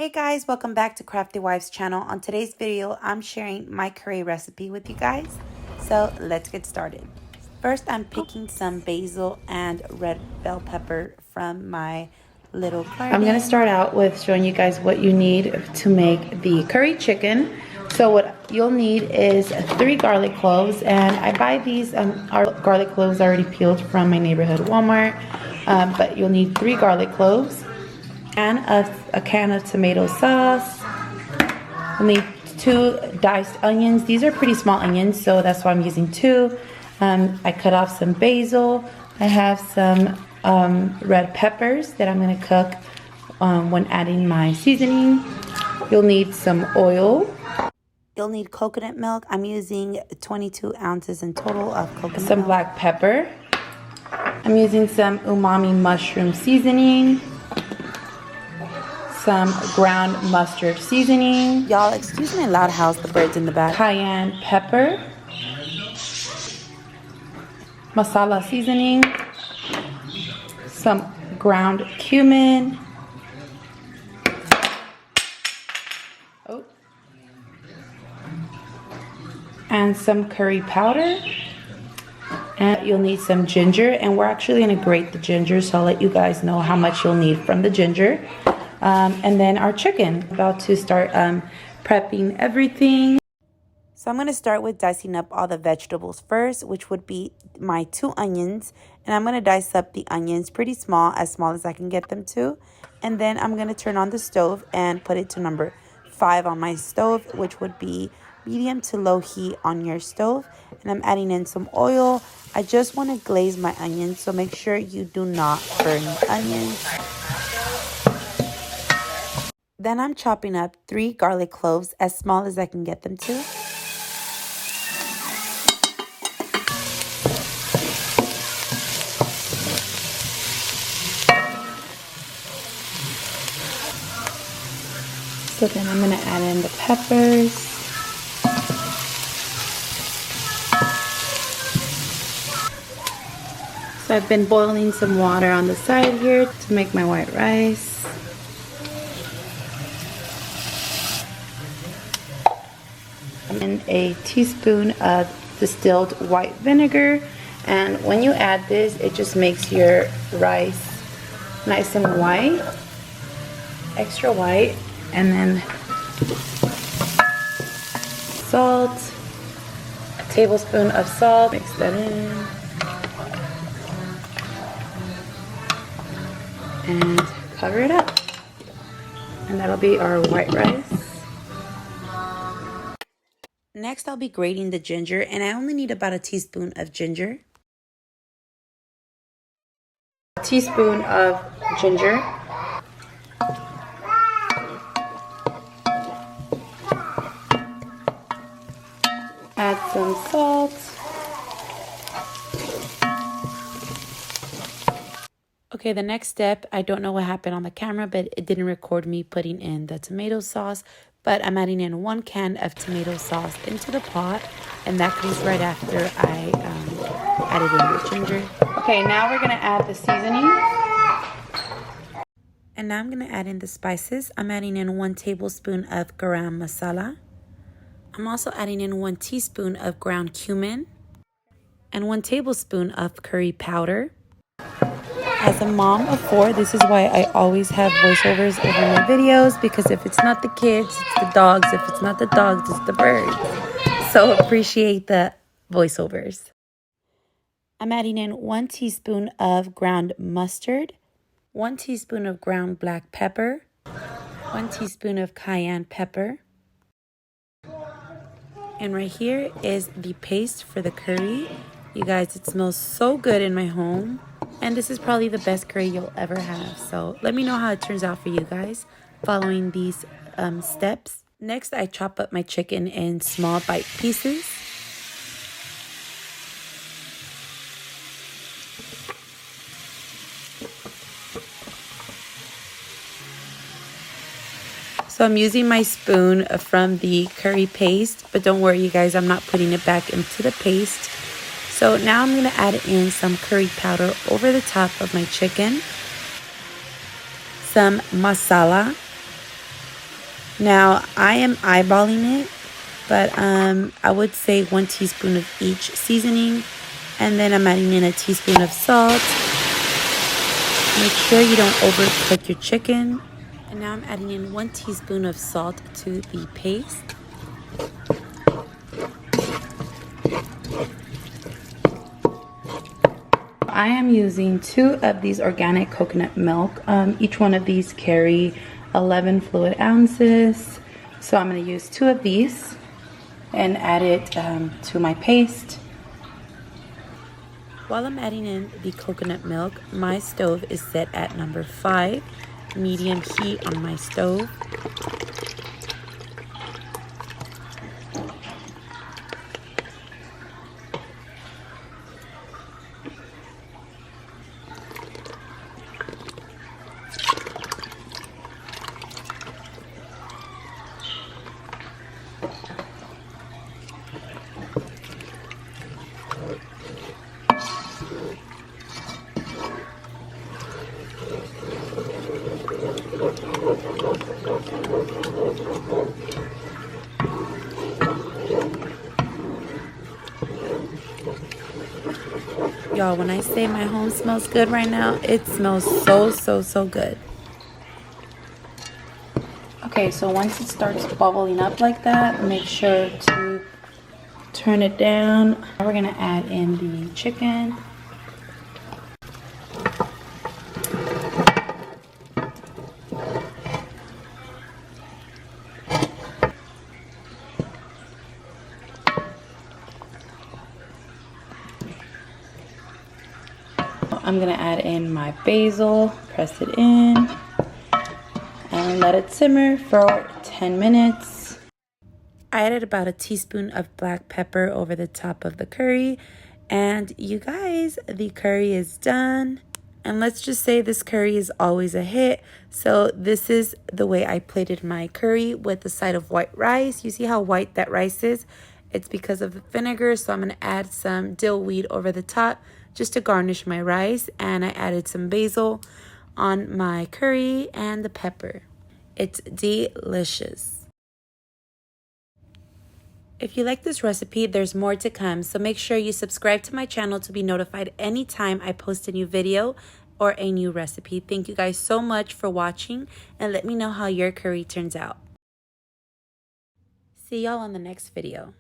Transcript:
Hey guys, welcome back to Crafty Wives channel. On today's video, I'm sharing my curry recipe with you guys. So let's get started. First, I'm picking some basil and red bell pepper from my little garden. I'm going to start out with showing you guys what you need to make the curry chicken. So what you'll need is 3 garlic cloves, and I buy these garlic cloves already peeled from my neighborhood Walmart, but you'll need 3 garlic cloves and a can of tomato sauce. We'll need 2 diced onions. These are pretty small onions, so that's why I'm using 2. I cut off some basil. I have some red peppers that I'm going to cook when adding my seasoning. You'll need some oil. You'll need coconut milk. I'm using 22 ounces in total of coconut milk. Some black pepper. I'm using some umami mushroom seasoning. Some ground mustard seasoning. Y'all, excuse my loud house, the birds in the back. Cayenne pepper. Masala seasoning. Some ground cumin. And some curry powder. And you'll need some ginger, and we're actually going to grate the ginger, so I'll let you guys know how much you'll need from the ginger. And then our chicken. About to start prepping everything. So I'm going to start with dicing up all the vegetables first, which would be my 2 onions. And I'm going to dice up the onions pretty small as I can get them to. And then I'm going to turn on the stove and put it to number 5 on my stove, which would be medium to low heat on your stove. And I'm adding in some oil. I just want to glaze my onions, so make sure you do not burn the onions. Then I'm chopping up 3 garlic cloves as small as I can get them to. So then I'm going to add in the peppers. So I've been boiling some water on the side here to make my white rice. And a teaspoon of distilled white vinegar, and when you add this, it just makes your rice nice and white, extra white. And then salt, a tablespoon of salt, mix that in, and cover it up, and that'll be our white rice. Next, I'll be grating the ginger, and I only need about a teaspoon of ginger. A teaspoon of ginger. Add some salt. Okay, the next step, I don't know what happened on the camera, but it didn't record me putting in the tomato sauce. But I'm adding in 1 can of tomato sauce into the pot, and that comes right after I added in the ginger. Okay, now we're gonna add the seasoning. And now I'm gonna add in the spices. I'm adding in 1 tablespoon of garam masala. I'm also adding in 1 teaspoon of ground cumin and 1 tablespoon of curry powder. As a mom of 4, this is why I always have voiceovers over my videos, because if it's not the kids, it's the dogs. If it's not the dogs, it's the birds. So appreciate the voiceovers. I'm adding in 1 teaspoon of ground mustard, 1 teaspoon of ground black pepper, 1 teaspoon of cayenne pepper. And right here is the paste for the curry. You guys, it smells so good in my home. And this is probably the best curry you'll ever have. So let me know how it turns out for you guys following these steps. Next, I chop up my chicken in small bite pieces. So I'm using my spoon from the curry paste, but don't worry you guys, I'm not putting it back into the paste. So now I'm going to add in some curry powder over the top of my chicken, some masala, Now, I am eyeballing it, but I would say 1 teaspoon of each seasoning. And then I'm adding in a teaspoon of salt. Make sure you don't overcook your chicken. And now I'm adding in 1 teaspoon of salt to the paste. I am using 2 of these organic coconut milk. Each one of these carry 11 fluid ounces. So I'm going to use 2 of these and add it to my paste. While I'm adding in the coconut milk, my stove is set at number 5, medium heat on my stove. Y'all, when I say my home smells good right now, it smells so good. Okay, so once it starts bubbling up like that, make sure to turn it down. Now we're gonna add in the chicken. I'm gonna add in my basil, press it in, and let it simmer for 10 minutes. I added about a teaspoon of black pepper over the top of the curry, and you guys, the curry is done. And let's just say this curry is always a hit. So this is the way I plated my curry with a side of white rice. You see how white that rice is? It's because of the vinegar, so I'm gonna add some dill weed over the top just to garnish my rice, and I added some basil on my curry and the pepper. It's delicious. If you like this recipe, there's more to come, so make sure you subscribe to my channel to be notified anytime I post a new video or a new recipe. Thank you guys so much for watching, and let me know how your curry turns out. See y'all on the next video.